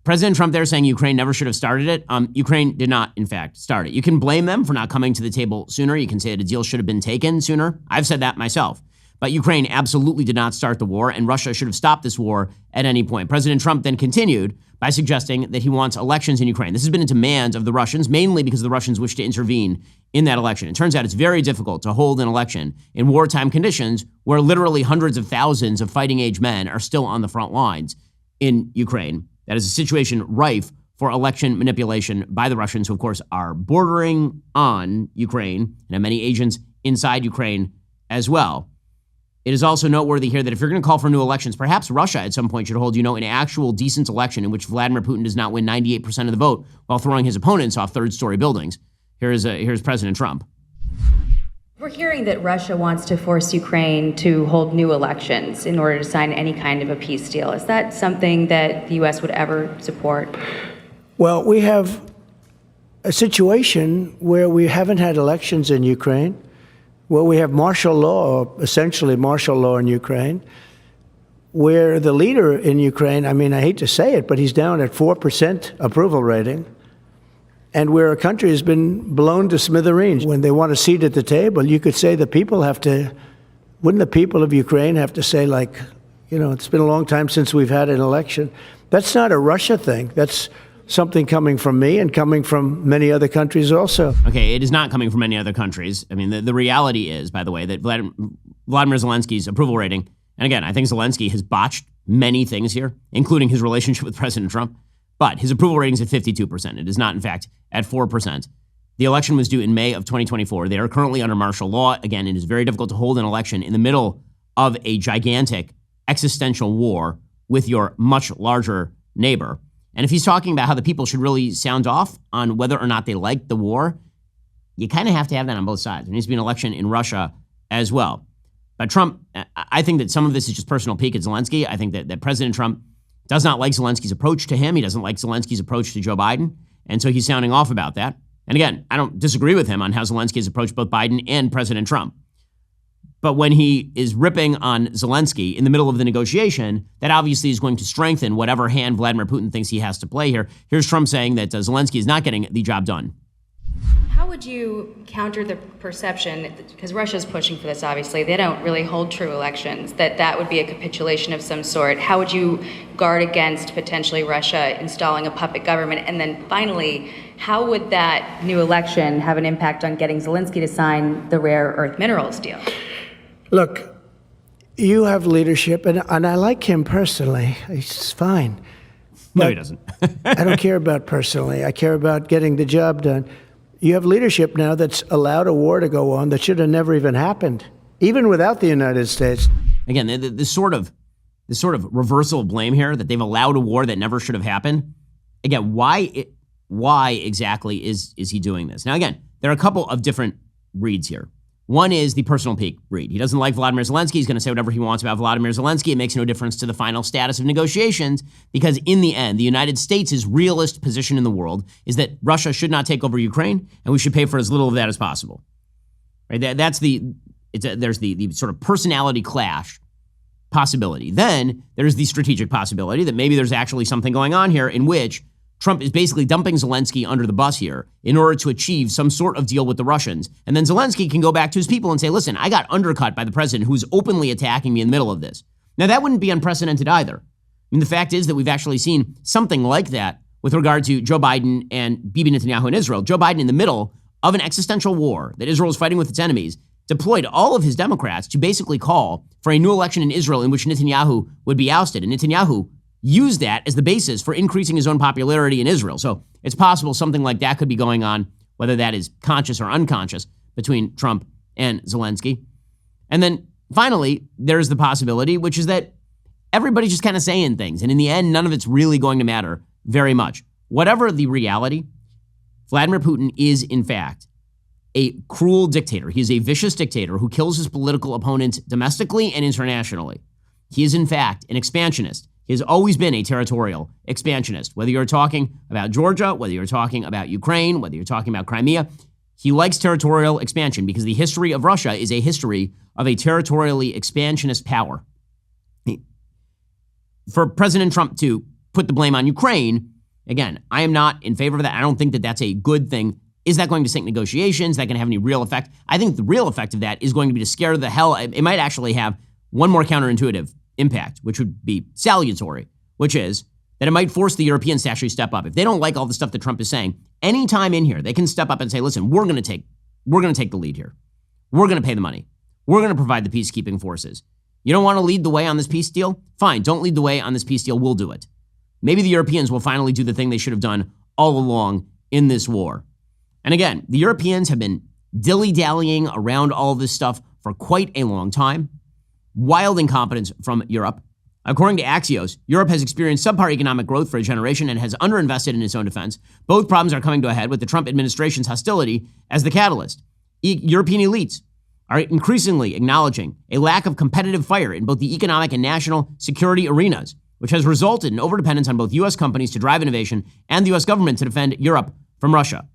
President Trump there saying Ukraine never should have started it. Ukraine did not, in fact, start it. You can blame them for not coming to the table sooner. You can say that a deal should have been taken sooner. I've said that myself. But Ukraine absolutely did not start the war, and Russia should have stopped this war at any point. President Trump then continued by suggesting that he wants elections in Ukraine. This has been a demand of the Russians, mainly because the Russians wish to intervene in that election. It turns out it's very difficult to hold an election in wartime conditions where literally hundreds of thousands of fighting-age men are still on the front lines in Ukraine. That is a situation rife for election manipulation by the Russians, who, of course, are bordering on Ukraine and have many agents inside Ukraine as well. It is also noteworthy here that if you're going to call for new elections, perhaps Russia at some point should hold, an actual decent election in which Vladimir Putin does not win 98% of the vote while throwing his opponents off third-story buildings. Here's President Trump. We're hearing that Russia wants to force Ukraine to hold new elections in order to sign any kind of a peace deal. Is that something that the U.S. would ever support? Well, we have a situation where we haven't had elections in Ukraine. Well, we have martial law, essentially martial law in Ukraine, where the leader in Ukraine, I mean, I hate to say it, but he's down at 4% approval rating, and where a country has been blown to smithereens. When they want a seat at the table, you could say the people have to, wouldn't the people of Ukraine have to say, like, it's been a long time since we've had an election? That's not a Russia thing. That's something coming from me and coming from many other countries also. Okay, it is not coming from any other countries. I mean, the reality is, by the way, that Vladimir Zelensky's approval rating, and again, I think Zelensky has botched many things here, including his relationship with President Trump, but his approval rating is at 52%. It is not, in fact, at 4%. The election was due in May of 2024. They are currently under martial law. Again, it is very difficult to hold an election in the middle of a gigantic existential war with your much larger neighbor. And if he's talking about how the people should really sound off on whether or not they like the war, you kind of have to have that on both sides. There needs to be an election in Russia as well. But Trump, I think that some of this is just personal pique at Zelensky. I think that President Trump does not like Zelensky's approach to him. He doesn't like Zelensky's approach to Joe Biden. And so he's sounding off about that. And again, I don't disagree with him on how Zelensky has approached both Biden and President Trump. But when he is ripping on Zelensky in the middle of the negotiation, that obviously is going to strengthen whatever hand Vladimir Putin thinks he has to play here. Here's Trump saying that Zelensky is not getting the job done. How would you counter the perception, because Russia's pushing for this, obviously, they don't really hold true elections, that would be a capitulation of some sort? How would you guard against potentially Russia installing a puppet government? And then finally, how would that new election have an impact on getting Zelensky to sign the rare earth minerals deal? Look, you have leadership, and I like him personally. He's fine. No, he doesn't. I don't care about personally. I care about getting the job done. You have leadership now that's allowed a war to go on that should have never even happened, even without the United States. Again, this sort of reversal of blame here, that they've allowed a war that never should have happened. Again, why exactly is he doing this? Now, again, there are a couple of different reads here. One is the personal pique read. He doesn't like Vladimir Zelensky. He's going to say whatever he wants about Vladimir Zelensky. It makes no difference to the final status of negotiations, because in the end, the United States' realist position in the world is that Russia should not take over Ukraine, and we should pay for as little of that as possible. Right? There's the sort of personality clash possibility. Then there's the strategic possibility that maybe there's actually something going on here in which Trump is basically dumping Zelensky under the bus here in order to achieve some sort of deal with the Russians. And then Zelensky can go back to his people and say, listen, I got undercut by the president who's openly attacking me in the middle of this. Now, that wouldn't be unprecedented either. I mean, the fact is that we've actually seen something like that with regard to Joe Biden and Bibi Netanyahu in Israel. Joe Biden, in the middle of an existential war that Israel is fighting with its enemies, deployed all of his Democrats to basically call for a new election in Israel in which Netanyahu would be ousted. And Netanyahu used that as the basis for increasing his own popularity in Israel. So it's possible something like that could be going on, whether that is conscious or unconscious, between Trump and Zelensky. And then finally, there's the possibility, which is that everybody's just kind of saying things. And in the end, none of it's really going to matter very much. Whatever the reality, Vladimir Putin is, in fact, a cruel dictator. He is a vicious dictator who kills his political opponents domestically and internationally. He is, in fact, an expansionist. He has always been a territorial expansionist. Whether you're talking about Georgia, whether you're talking about Ukraine, whether you're talking about Crimea, he likes territorial expansion because the history of Russia is a history of a territorially expansionist power. For President Trump to put the blame on Ukraine, again, I am not in favor of that. I don't think that that's a good thing. Is that going to sink negotiations? Is that going to have any real effect? I think the real effect of that is going to be to scare the hell. It might actually have one more counterintuitive impact, which would be salutary, which is that it might force the Europeans to actually step up. If they don't like all the stuff that Trump is saying, anytime in here, they can step up and say, listen, we're going to take the lead here. We're going to pay the money. We're going to provide the peacekeeping forces. You don't want to lead the way on this peace deal? Fine, don't lead the way on this peace deal. We'll do it. Maybe the Europeans will finally do the thing they should have done all along in this war. And again, the Europeans have been dilly-dallying around all this stuff for quite a long time. Wild incompetence from Europe. According to Axios, Europe has experienced subpar economic growth for a generation and has underinvested in its own defense. Both problems are coming to a head with the Trump administration's hostility as the catalyst. European elites are increasingly acknowledging a lack of competitive fire in both the economic and national security arenas, which has resulted in overdependence on both U.S. companies to drive innovation and the U.S. government to defend Europe from Russia.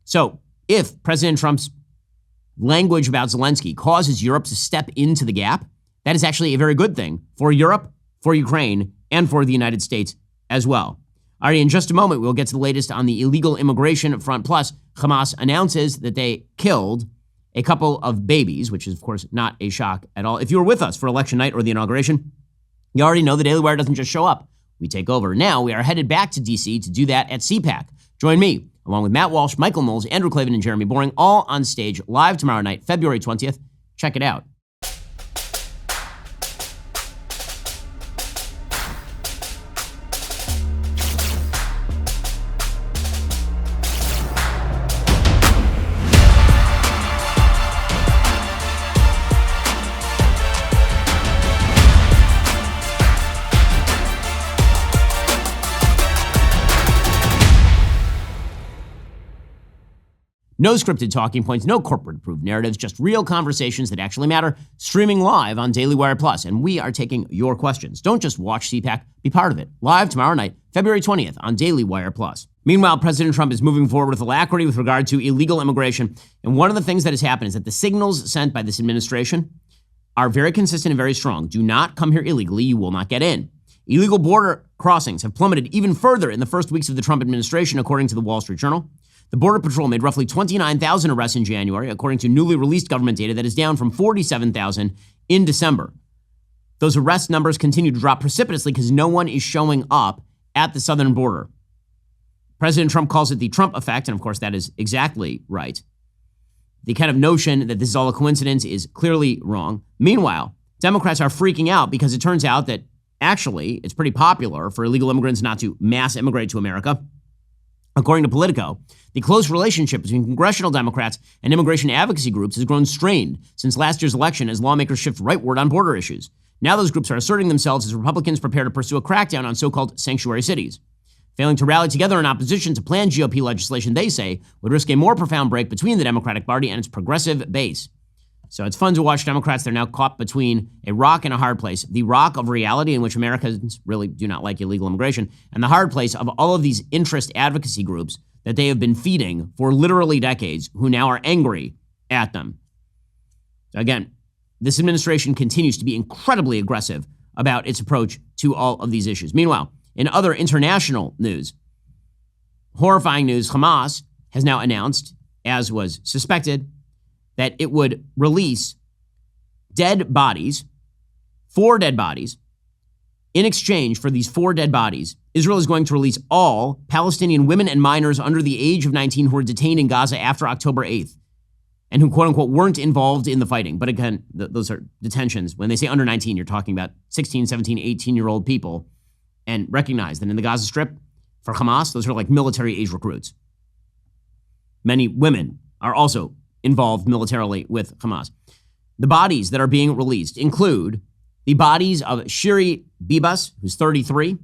So if President Trump's language about Zelensky causes Europe to step into the gap, that is actually a very good thing for Europe, for Ukraine, and for the United States as well. All right, in just a moment, we'll get to the latest on the illegal immigration front. Plus, Hamas announces that they killed a couple of babies, which is, of course, not a shock at all. If you were with us for election night or the inauguration, you already know the Daily Wire doesn't just show up. We take over. Now we are headed back to D.C. to do that at CPAC. Join me, along with Matt Walsh, Michael Knowles, Andrew Klavan, and Jeremy Boring, all on stage live tomorrow night, February 20th. Check it out. No scripted talking points, no corporate-approved narratives, just real conversations that actually matter, streaming live on Daily Wire Plus. And we are taking your questions. Don't just watch CPAC, be part of it. Live tomorrow night, February 20th on Daily Wire Plus. Meanwhile, President Trump is moving forward with alacrity with regard to illegal immigration. And one of the things that has happened is that the signals sent by this administration are very consistent and very strong. Do not come here illegally. You will not get in. Illegal border crossings have plummeted even further in the first weeks of the Trump administration, according to the Wall Street Journal. The Border Patrol made roughly 29,000 arrests in January, according to newly released government data that is down from 47,000 in December. Those arrest numbers continue to drop precipitously because no one is showing up at the southern border. President Trump calls it the Trump effect, and of course that is exactly right. The kind of notion that this is all a coincidence is clearly wrong. Meanwhile, Democrats are freaking out because it turns out that actually it's pretty popular for illegal immigrants not to mass immigrate to America. According to Politico, the close relationship between congressional Democrats and immigration advocacy groups has grown strained since last year's election as lawmakers shift rightward on border issues. Now those groups are asserting themselves as Republicans prepare to pursue a crackdown on so-called sanctuary cities. Failing to rally together in opposition to planned GOP legislation, they say, would risk a more profound break between the Democratic Party and its progressive base. So it's fun to watch Democrats. They're now caught between a rock and a hard place. The rock of reality, in which Americans really do not like illegal immigration, and the hard place of all of these interest advocacy groups that they have been feeding for literally decades, who now are angry at them. Again, this administration continues to be incredibly aggressive about its approach to all of these issues. Meanwhile, in other international news, horrifying news, Hamas has now announced, as was suspected, that it would release dead bodies, 4 dead bodies, in exchange for these 4 dead bodies Israel is going to release all Palestinian women and minors under the age of 19 who were detained in Gaza after October 8th and who, quote unquote, weren't involved in the fighting. But again, those are detentions. When they say under 19, you're talking about 16, 17, 18-year-old people. And recognize that in the Gaza Strip, for Hamas, those are like military age recruits. Many women are also involved militarily with Hamas. The bodies that are being released include the bodies of Shiri Bibas, who's 33,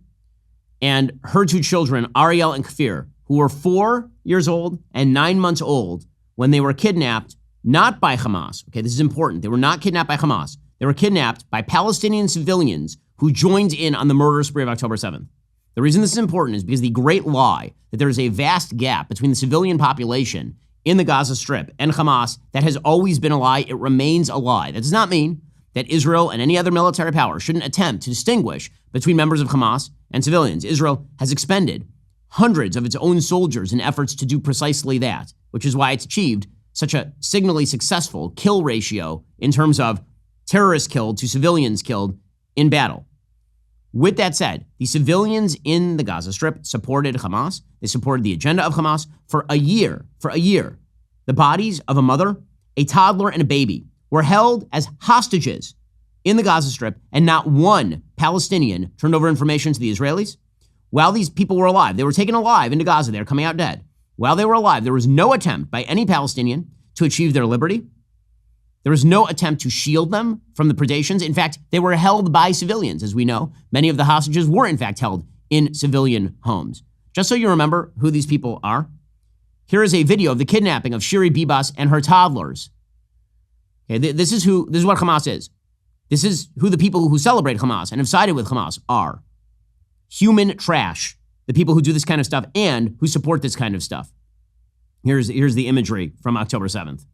and her two children, Ariel and Kfir, who were 4 years old and 9 months old when they were kidnapped, not by Hamas. Okay, this is important. They were not kidnapped by Hamas. They were kidnapped by Palestinian civilians who joined in on the murder spree of October 7th. The reason this is important is because the great lie that there is a vast gap between the civilian population in the Gaza Strip and Hamas, that has always been a lie. It remains a lie. That does not mean that Israel and any other military power shouldn't attempt to distinguish between members of Hamas and civilians. Israel has expended hundreds of its own soldiers in efforts to do precisely that, which is why it's achieved such a signally successful kill ratio in terms of terrorists killed to civilians killed in battle. With that said, the civilians in the Gaza Strip supported Hamas. They supported the agenda of Hamas for a year. For a year. The bodies of a mother, a toddler, and a baby were held as hostages in the Gaza Strip, and not one Palestinian turned over information to the Israelis. While these people were alive, they were taken alive into Gaza. They were coming out dead. While they were alive, there was no attempt by any Palestinian to achieve their liberty. There was no attempt to shield them from the predations. In fact, they were held by civilians, as we know. Many of the hostages were, in fact, held in civilian homes. Just so you remember who these people are, here is a video of the kidnapping of Shiri Bibas and her toddlers. Okay, this is what Hamas is. This is who the people who celebrate Hamas and have sided with Hamas are. Human trash. The people who do this kind of stuff and who support this kind of stuff. Here's the imagery from October 7th.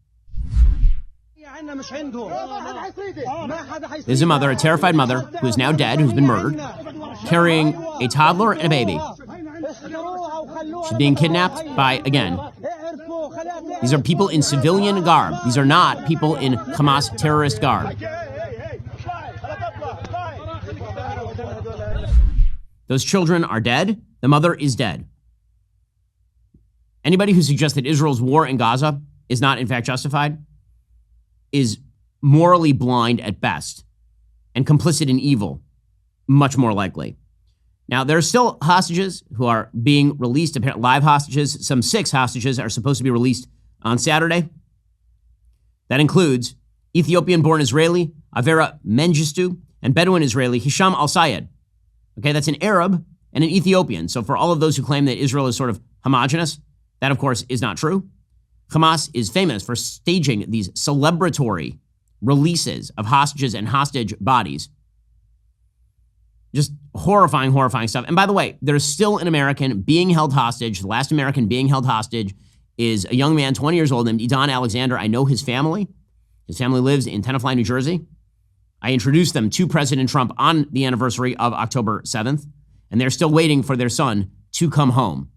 There's a mother, a terrified mother, who is now dead, who's been murdered, carrying a toddler and a baby. She's being kidnapped by, again, these are people in civilian garb. These are not people in Hamas terrorist garb. Those children are dead. The mother is dead. Anybody who suggests that Israel's war in Gaza is not, in fact, justified is morally blind at best and complicit in evil, much more likely. Now, there are still hostages who are being released, live hostages. Some 6 hostages are supposed to be released on Saturday. That includes Ethiopian-born Israeli Avera Mengistu and Bedouin Israeli Hisham al-Sayed. Okay, that's an Arab and an Ethiopian. So for all of those who claim that Israel is sort of homogenous, that, of course, is not true. Hamas is famous for staging these celebratory releases of hostages and hostage bodies. Just horrifying, horrifying stuff. And by the way, there's still an American being held hostage. The last American being held hostage is a young man, 20 years old, named Idan Alexander. I know his family. His family lives in Tenafly, New Jersey. I introduced them to President Trump on the anniversary of October 7th, and they're still waiting for their son to come home.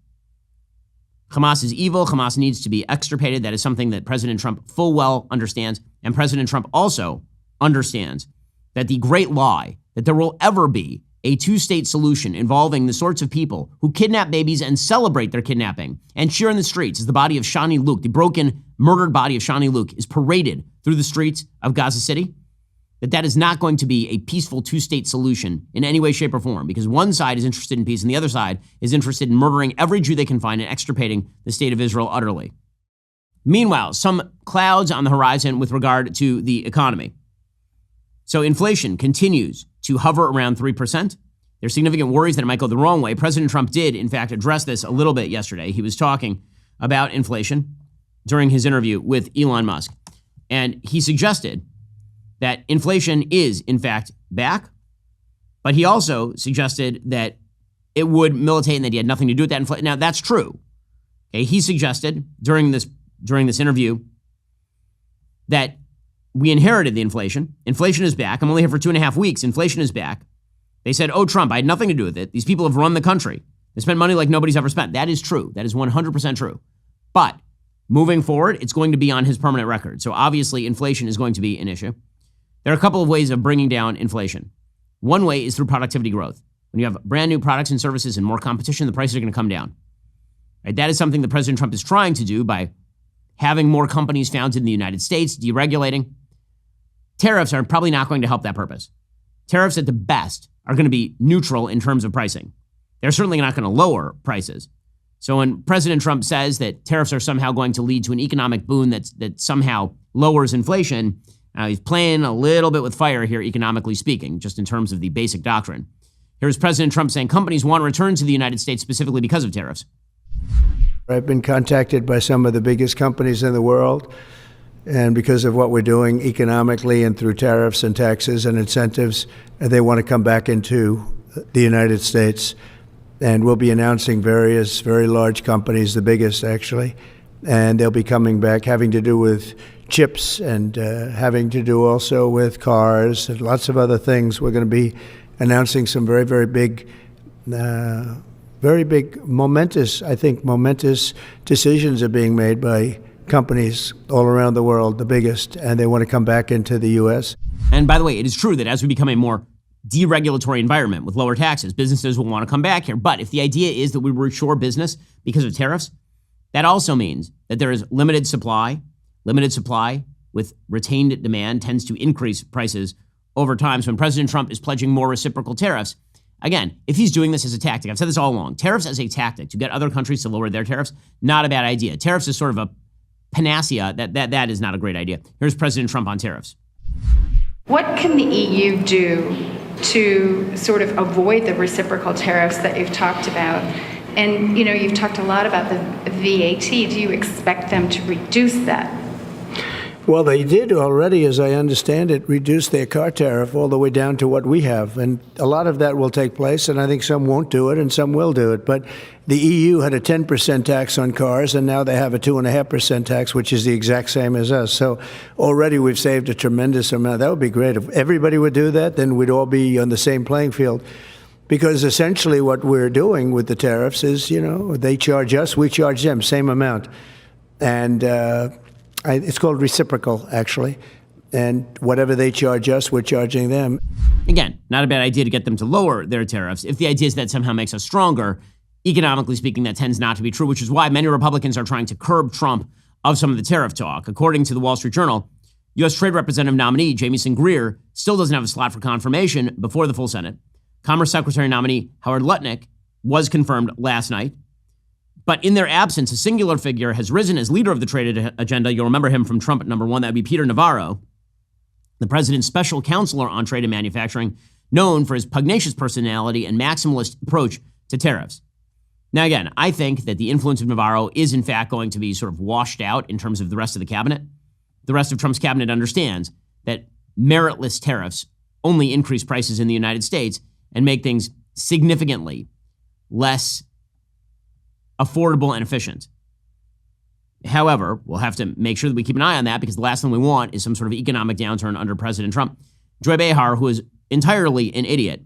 Hamas is evil. Hamas needs to be extirpated. That is something that President Trump full well understands. And President Trump also understands that the great lie that there will ever be a 2-state solution involving the sorts of people who kidnap babies and celebrate their kidnapping and cheer in the streets as the body of Shani Luke, the broken, murdered body of Shani Luke, is paraded through the streets of Gaza City, that is not going to be a peaceful 2-state solution in any way, shape, or form, because one side is interested in peace and the other side is interested in murdering every Jew they can find and extirpating the state of Israel utterly. Meanwhile, some clouds on the horizon with regard to the economy. So inflation continues to hover around 3%. There's significant worries that it might go the wrong way. President Trump did, in fact, address this a little bit yesterday. He was talking about inflation during his interview with Elon Musk. And he suggested that inflation is, in fact, back. But he also suggested that it would militate and that he had nothing to do with that inflation. Now, that's true. Okay, he suggested during this interview that we inherited the inflation. Inflation is back. I'm only here for 2.5 weeks. Inflation is back. They said, oh, Trump, I had nothing to do with it. These people have run the country. They spent money like nobody's ever spent. That is true. That is 100% true. But moving forward, it's going to be on his permanent record. So obviously, inflation is going to be an issue. There are a couple of ways of bringing down inflation. One way is through productivity growth. When you have brand new products and services and more competition, the prices are going to come down. Right? That is something that President Trump is trying to do by having more companies founded in the United States, deregulating. Tariffs are probably not going to help that purpose. Tariffs at the best are going to be neutral in terms of pricing. They're certainly not going to lower prices. So when President Trump says that tariffs are somehow going to lead to an economic boon that somehow lowers inflation, he's playing a little bit with fire here, economically speaking, just in terms of the basic doctrine. Here's President Trump saying companies want to return to the United States specifically because of tariffs. I've been contacted by some of the biggest companies in the world, and because of what we're doing economically and through tariffs and taxes and incentives, they want to come back into the United States. And we'll be announcing various very large companies, the biggest actually, and they'll be coming back, having to do with chips and having to do also with cars and lots of other things. We're going to be announcing some very, very big, momentous decisions are being made by companies all around the world, the biggest, and they want to come back into the U.S. And by the way, it is true that as we become a more deregulatory environment with lower taxes, businesses will want to come back here. But if the idea is that we reshore business because of tariffs, that also means that there is limited supply. Limited supply with retained demand tends to increase prices over time. So when President Trump is pledging more reciprocal tariffs, again, if he's doing this as a tactic, I've said this all along, tariffs as a tactic to get other countries to lower their tariffs, not a bad idea. Tariffs is sort of a panacea. That is not a great idea. Here's President Trump on tariffs. What can the EU do to sort of avoid the reciprocal tariffs that you've talked about? And, you've talked a lot about the VAT. Do you expect them to reduce that? Well, they did already, as I understand it, reduce their car tariff all the way down to what we have. And a lot of that will take place, and I think some won't do it and some will do it. But the EU had a 10% tax on cars, and now they have a 2.5% tax, which is the exact same as us. So already we've saved a tremendous amount. That would be great. If everybody would do that, then we'd all be on the same playing field. Because essentially what we're doing with the tariffs is, they charge us, we charge them, same amount. And it's called reciprocal, actually. And whatever they charge us, we're charging them. Again, not a bad idea to get them to lower their tariffs. If the idea is that somehow makes us stronger, economically speaking, that tends not to be true, which is why many Republicans are trying to curb Trump of some of the tariff talk. According to the Wall Street Journal, U.S. Trade Representative nominee Jamieson Greer still doesn't have a slot for confirmation before the full Senate. Commerce Secretary nominee Howard Lutnick was confirmed last night. But in their absence, a singular figure has risen as leader of the trade agenda. You'll remember him from Trump at number one. That would be Peter Navarro, the president's special counselor on trade and manufacturing, known for his pugnacious personality and maximalist approach to tariffs. Now, again, I think that the influence of Navarro is, in fact, going to be sort of washed out in terms of the rest of the cabinet. The rest of Trump's cabinet understands that meritless tariffs only increase prices in the United States and make things significantly less affordable and efficient. However, we'll have to make sure that we keep an eye on that because the last thing we want is some sort of economic downturn under President Trump. Joy Behar, who is entirely an idiot,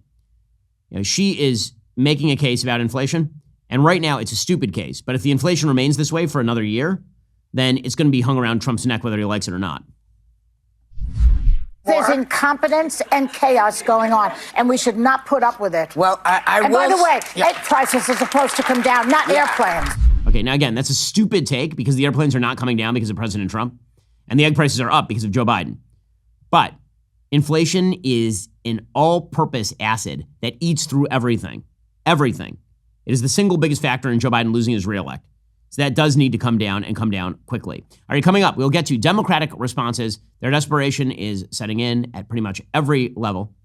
she is making a case about inflation, and right now it's a stupid case. But if the inflation remains this way for another year, then it's going to be hung around Trump's neck whether he likes it or not. There's incompetence and chaos going on, and we should not put up with it. Well, and by the way, egg prices are supposed to come down, not airplanes. Okay, now again, that's a stupid take because the airplanes are not coming down because of President Trump, and the egg prices are up because of Joe Biden. But inflation is an all-purpose acid that eats through everything. Everything. It is the single biggest factor in Joe Biden losing his reelect. So that does need to come down and come down quickly. All right, coming up, we'll get to Democratic responses. Their desperation is setting in at pretty much every level.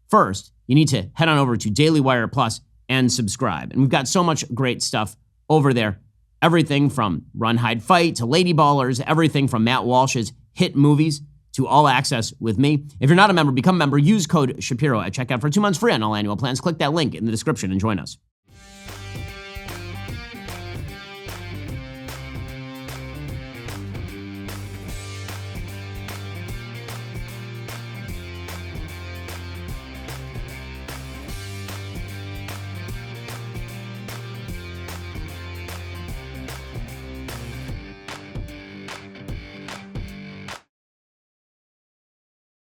First, you need to head on over to Daily Wire Plus and subscribe. And we've got so much great stuff over there. Everything from Run, Hide, Fight to Lady Ballers, everything from Matt Walsh's hit movies to All Access with me. If you're not a member, become a member. Use code Shapiro at checkout for 2 months free on all annual plans. Click that link in the description and join us.